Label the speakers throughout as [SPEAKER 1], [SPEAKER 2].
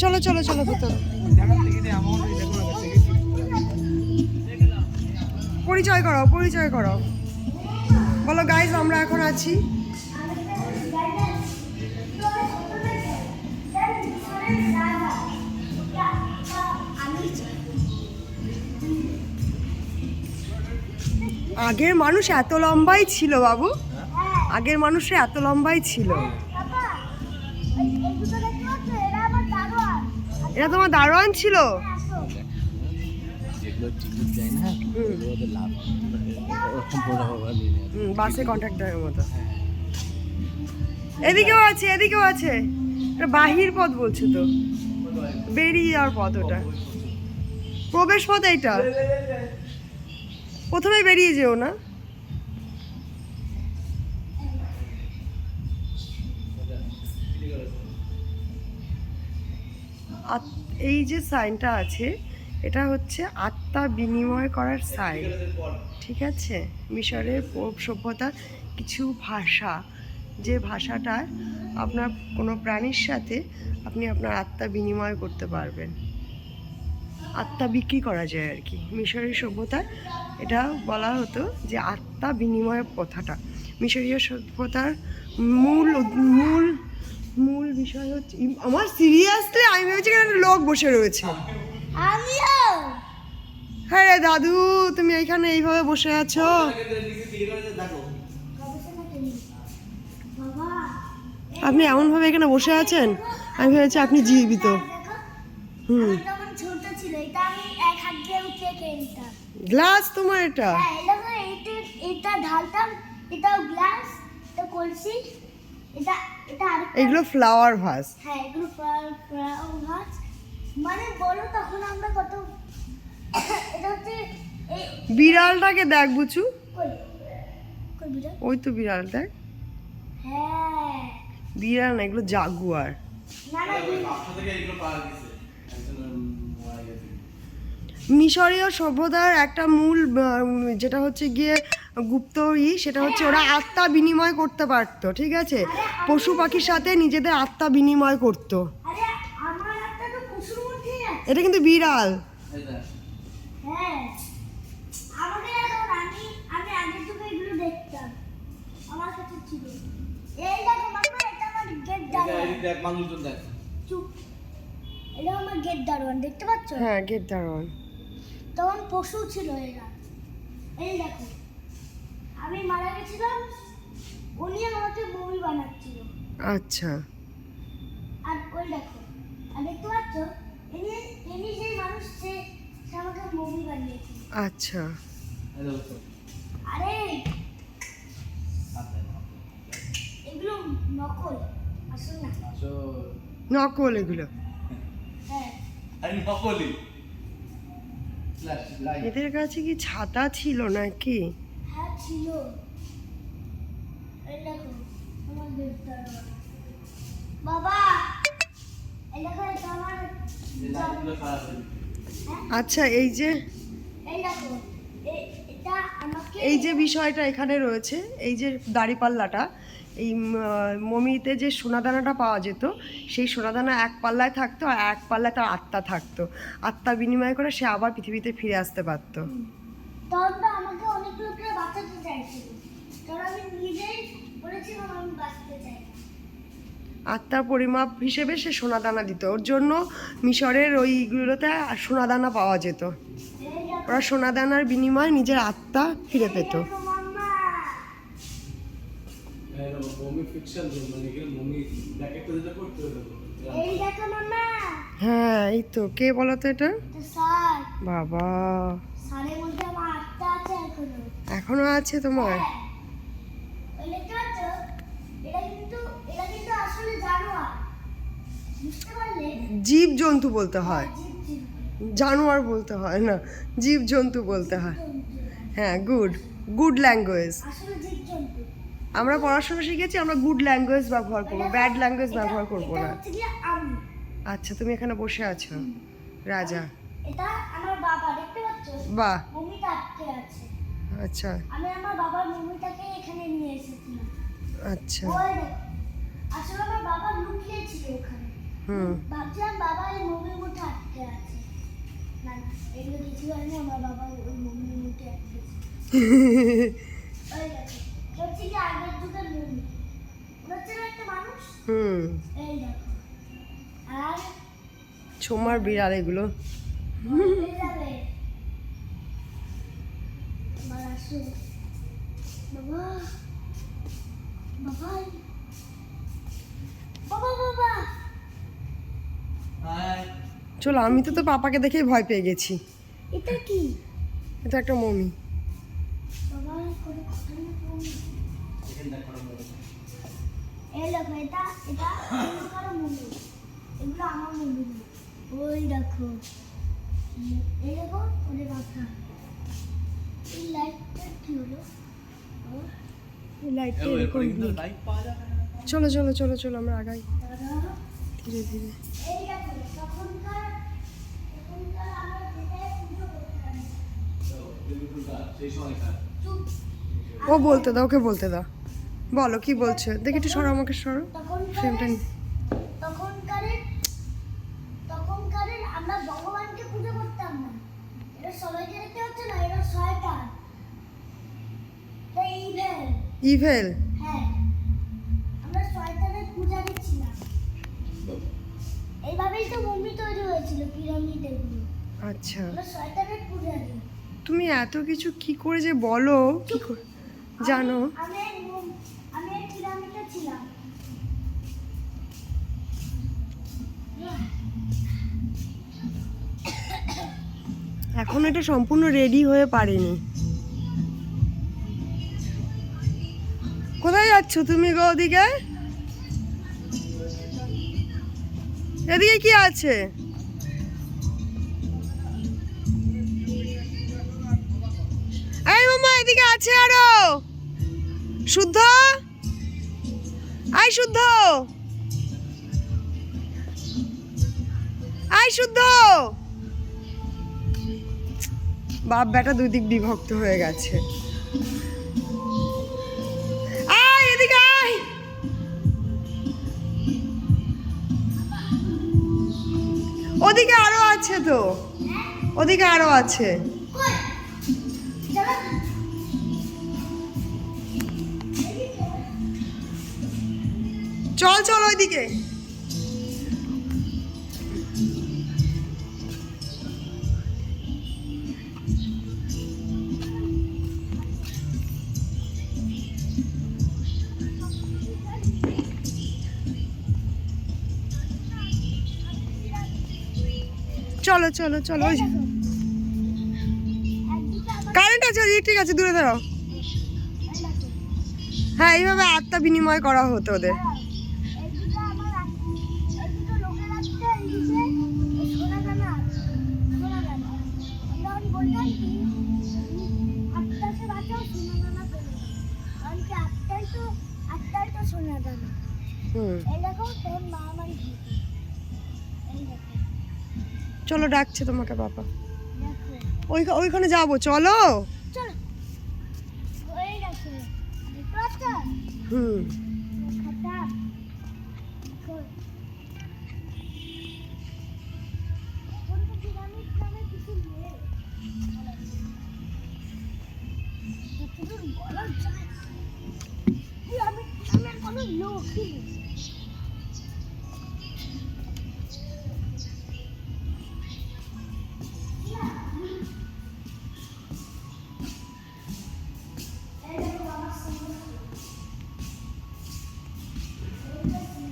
[SPEAKER 1] চলো চলো চলো ভিতরে। পরিচয় করাও, পরিচয় করাও, বলো গাইজ আমরা এখন আছি। আগের মানুষ এত লম্বাই ছিল বাবু, আগের মানুষে এত লম্বাই ছিল। এটা তোমার দারোয়ান ছিল? বাসে কন্ট্রাক্টরের মতো। এদিকেও আছে, এদিকেও আছে। এটা বাহির পথ বলছো তো, বেরিয়ে যাওয়ার পথ ওটা, প্রবেশ পথ এইটা। প্রথমে বেরিয়ে যেও না। এই যে সাইনটা আছে এটা হচ্ছে আত্মা বিনিময় করার সাইন, ঠিক আছে? মিশরের সভ্যতার কিছু ভাষা, যে ভাষাটা আপনার কোনো প্রাণীর সাথে আপনি আপনার আত্মা বিনিময় করতে পারবেন, আত্মা বিক্রি করা যায় আর কি। মিশরীয় সভ্যতায় এটা বলা হতো যে আত্মা বিনিময়ের কথাটা। মিশরীয় সভ্যতার মূল মূল মূল বিষয় হচ্ছে, আমার সিরিয়াসলি আমি ভেবেছি একটা লোক বসে রয়েছে। হ্যাঁ রে দাদু, তুমি এইখানে এইভাবে বসে আছো? আপনি এমনভাবে এখানে বসে আছেন আমি ভেবেছি আপনি জীবিত। হুম, গ্লাস তোমার এটা?
[SPEAKER 2] এটা ঢালতাম, এটাও গ্লাস, এটা কলসি, এটা এটা আর
[SPEAKER 1] এগুলো ফ্লাওয়ার ভাস।
[SPEAKER 2] হ্যাঁ এগুলো ফ্লাওয়ার ভাস। মানে বলো তখন আমরা কত এটা হচ্ছে এই
[SPEAKER 1] বিড়ালটাকে দেখ বুচু,
[SPEAKER 2] কই কই বিড়াল?
[SPEAKER 1] ওই তো বিড়াল দেখ।
[SPEAKER 2] হ্যাঁ
[SPEAKER 1] বিড়াল না, এগুলো জাগুয়ার।
[SPEAKER 2] না না
[SPEAKER 1] মিশরীয় সভ্যতার একটা মূল যেটা হচ্ছে গিয়ে গুপ্ত সেটা হচ্ছে ওরা আত্মা বিনিময় করতে পারতো, ঠিক আছে? পশু পাখির সাথে নিজেদের আত্মা বিনিময় করতো।
[SPEAKER 2] আরে আমার একটা তো পশুর মধ্যেই আছে।
[SPEAKER 1] এটা কিন্তু বিড়াল।
[SPEAKER 2] হ্যাঁ আমাকে এখন আমি আগের যুগে এগুলো দেখতাম, আমার কাছে ছিল। এই দেখো মাম্মা, এটা আমার গেট দারোয়ান।
[SPEAKER 3] এই দেখ মানুষজন দেখ,
[SPEAKER 2] চুপ, এটা আমার গেট দারোয়ান, দেখতে পাচ্ছ?
[SPEAKER 1] হ্যাঁ গেট দারোয়ান।
[SPEAKER 2] তখন পশু ছিল এরা। এই দেখো আমি মারা গেছিলাম, উনি আমাকে মমি বানাচ্ছিল।
[SPEAKER 1] আচ্ছা,
[SPEAKER 2] আর ওই দেখো, আর দেখতে পাচ্ছ ইনি ইনি সেই মানুষ সে আমাকে মমি বানিয়েছিল।
[SPEAKER 1] আচ্ছা।
[SPEAKER 3] হ্যালো তো
[SPEAKER 2] আরে এগুলো নকল, আসল না।
[SPEAKER 3] আসো,
[SPEAKER 1] নকল এগুলো।
[SPEAKER 2] হ্যাঁ
[SPEAKER 3] আরে নকলি।
[SPEAKER 1] এদের কাছে কি ছাতা ছিল নাকি?
[SPEAKER 2] হ্যাঁ ছিল। এই দেখো আমার গেট দারোয়ান। বাবা এই দেখো এটা আমার
[SPEAKER 1] আচ্ছা, এই যে
[SPEAKER 2] এই দেখো এটা আমাকে
[SPEAKER 1] এই যে বিষয়টা এখানে রয়েছে, এই যে দাড়িপাল্লাটা, এই মমিতে যে সোনাদানাটা পাওয়া যেত, সেই সোনাদানা এক পাল্লায় থাকতো আর এক পাল্লায় তার আত্মা থাকতো। আত্মা বিনিময় করে সে আবার পৃথিবীতে ফিরে আসতে পারতো।
[SPEAKER 2] তখন তো আমাকে অনেক লোকেরা বাঁচাতে চাইছিল, কারণ আমি নিজেই বলেছিলাম আমি বাঁচতে চাই।
[SPEAKER 1] আত্মার পরিমাপ হিসেবে সে সোনাদানা দিত, ওর জন্য মিশরের ওইগুলোতে সোনাদানা পাওয়া যেত।
[SPEAKER 2] এই দেখো
[SPEAKER 1] ওরা সোনাদানার বিনিময়ে নিজের আত্মা ফিরে পেত।
[SPEAKER 2] মাম্মা,
[SPEAKER 3] মমি ফিকশন মানে কি মমি ব্যাকেটটা যেটা করতে হলো।
[SPEAKER 2] এই দেখো মাম্মা,
[SPEAKER 1] হ্যাঁ এই তো, কে বলো তো এটা?
[SPEAKER 2] এটা স্যার,
[SPEAKER 1] বাবা,
[SPEAKER 2] স্যারের মধ্যে আমার আত্মা আছে এখনো।
[SPEAKER 1] এখনো আছে তোমার?
[SPEAKER 2] হ্যাঁ ওই দেখতে পাচ্ছ, এটা কিন্তু আসলে জানোয়ার, বুঝতে পারলে?
[SPEAKER 1] জীব জন্তু বলতে হয়,
[SPEAKER 2] জীব জীব
[SPEAKER 1] জানোয়ার বলতে হয় না, জীব জন্তু বলতে হয়। হ্যাঁ, গুড গুড ল্যাঙ্গুয়েজ।
[SPEAKER 2] আসলে জীব জন্তু।
[SPEAKER 1] আমরা পড়াশোনা শিখেছি, আমরা গুড ল্যাঙ্গুয়েজ ব্যবহার করবো, ব্যাড ল্যাঙ্গুয়েজ ব্যবহার করবো
[SPEAKER 2] এটা
[SPEAKER 1] না।
[SPEAKER 2] হচ্ছে কি আমি,
[SPEAKER 1] আচ্ছা, তুমি এখানে বসে আছো রাজা।
[SPEAKER 2] এটা আমার বাবা, দেখতে পাচ্ছ?
[SPEAKER 1] বাহ,
[SPEAKER 2] মমিটা আটকে আছে।
[SPEAKER 1] আচ্ছা
[SPEAKER 2] আমি আমার বাবার মমিটাকে এখানে নিয়ে এসেছিলাম।
[SPEAKER 1] আচ্ছা।
[SPEAKER 2] ওই দেখো, আসলে আমার বাবা লুকিয়েছিল ওখানে।
[SPEAKER 1] হুম
[SPEAKER 2] ভাবছিলাম বাবা এই মুভির মধ্যে আটকে আছে। না না, এগুলো কিছু হয়নি, আমার বাবা ওই মুভির মধ্যে আটকে আছে। ওই দেখো, হচ্ছে কি আগের যুগের মুভি, ওটা ছিল একটা মানুষ।
[SPEAKER 1] হুম
[SPEAKER 2] এই দেখো, আর
[SPEAKER 1] ছোমার বিড়াল এগুলো।
[SPEAKER 2] হয়ে যাবে। এবার আসো বাবা, বাবা, বাবা, বাবা।
[SPEAKER 1] চলো, আমি তো তো পাপাকে দেখেই ভয় পেয়ে গেছি।
[SPEAKER 2] এটা কি
[SPEAKER 1] এটা একটা মমি।
[SPEAKER 2] বাবা, কোনো কথা না বলো। এই দেখো, এটা এটা কারো মুভি, এগুলো আমার মুভি না। ওই দেখো, এই দেখো ওদের মাথা। এই লাইটটা কি হলো?
[SPEAKER 1] লাইটটা এরকম দিয়ে। চলো চলো চলো চলো, আমরা আগাই
[SPEAKER 2] দাদা,
[SPEAKER 1] ধীরে ধীরে।
[SPEAKER 2] এই দেখো, তখনকার আমরা যেটাই পুজো করতাম।
[SPEAKER 3] সেই সময়কার
[SPEAKER 2] চুপ।
[SPEAKER 1] ও বলতে দাও, ওকে বলতে দাও। বলো কি বলছো, দেখি একটু সরো, আমাকে সরো ফ্রেমটা নিয়ে।
[SPEAKER 2] তখনকারের আমরা ভগবানকে পুজো করতাম না। এটা সবাইকে দেখতে হচ্ছে না, এটা শয়তান, এটা ইভেল।
[SPEAKER 1] ইভেল?
[SPEAKER 2] হ্যাঁ, আমরা শয়তানের পূজারী ছিলাম। এইভাবেই তো মমি তৈরি হয়েছিল, পিরামিড এগুলো।
[SPEAKER 1] আচ্ছা,
[SPEAKER 2] আমরা শয়তানের পূজারী।
[SPEAKER 1] তুমি এত কিছু কি করে যে বলো, কি করে জানো?
[SPEAKER 2] আমি এই পিরামিডে ছিলাম।
[SPEAKER 1] এখন এটা সম্পূর্ণ রেডি হয়ে পারেনি। কোথায় যাচ্ছ তুমি গো? ওদিকে, এদিকে কি আছে? এই মামা, এদিকে আছে আরো। শুদ্ধ, আই শুদ্ধ, আই শুদ্ধ। বাপ বেটা দুই দিক বিভক্ত হয়ে গেছে। আয় এদিকে আয়। ওদিকে আরো আছে তো, ওদিকে আরো আছে।
[SPEAKER 2] কই? চলো।
[SPEAKER 1] চল চল ওইদিকে। চলো চলো চলো, ওই
[SPEAKER 2] একদিকে আমার
[SPEAKER 1] কারেন্ট আছে, ওই ঠিক আছে, দূরে দাঁড়াও।
[SPEAKER 2] এই দেখো,
[SPEAKER 1] হ্যাঁ, এইভাবে আত্মা বিনিময় করা হতো ওদের।
[SPEAKER 2] এইদিকে আমার এইদিকে লোকের আসছে, এইদিকে সোনা দানা আছে, সোনা দানা। আমরা বলতাম কি, আত্মাকে বাঁচাও, সোনা দানা পেলে। কারণ কি আত্মাই তো সোনা দানা।
[SPEAKER 1] হুম,
[SPEAKER 2] এই দেখো, তোর মা আমার ঘি। এই দেখো,
[SPEAKER 1] চলো ডাকছে তোমাকে বাবা।
[SPEAKER 2] দেখো,
[SPEAKER 1] ওইখানে যাবো, চলো।
[SPEAKER 2] চলো। এই দেখো, দেখতে পাচ্ছ?
[SPEAKER 1] হুম,
[SPEAKER 2] খাতা। দেখো, এখন তো পিরামিড নামে কিছু নেই। যতদূর বলা যায়, পিরামিড নামের কোনো লোকই নেই।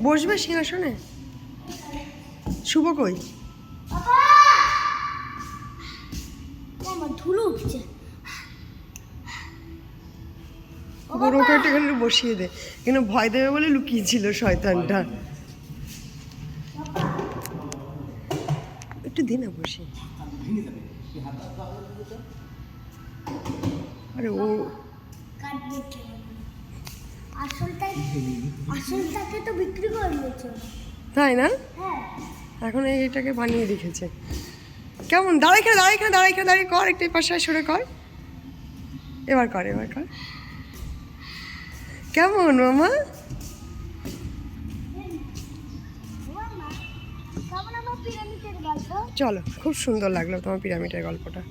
[SPEAKER 1] বসবে সিংহাসনে? শুভ কই?
[SPEAKER 2] বাবা! আমার ধুলো উঠছে। ও বাবা!
[SPEAKER 1] ওকে একটু এখানে বসিয়ে দে, কিন্তু ভয় দেবে বলে লুকিয়েছিল শয়তানটা। একটু দে না বসে। আরে ও
[SPEAKER 2] কাটবে কে? আসলটাকে তো বিক্রি করে দিয়েছে।
[SPEAKER 1] তাই না?
[SPEAKER 2] হ্যাঁ,
[SPEAKER 1] এখন এইটাকে বানিয়ে রেখেছে। কেমন? দাঁড়াই খেলে দাঁড়াই খেলে দাঁড়াই খেলে দাঁড়িয়ে কর, একটু এই পাশে সরে কর। এবার কর, এবার কর। কেমন মামা?
[SPEAKER 2] তোমার মা
[SPEAKER 1] চলো, খুব সুন্দর লাগলো তোমার পিরামিডের গল্পটা।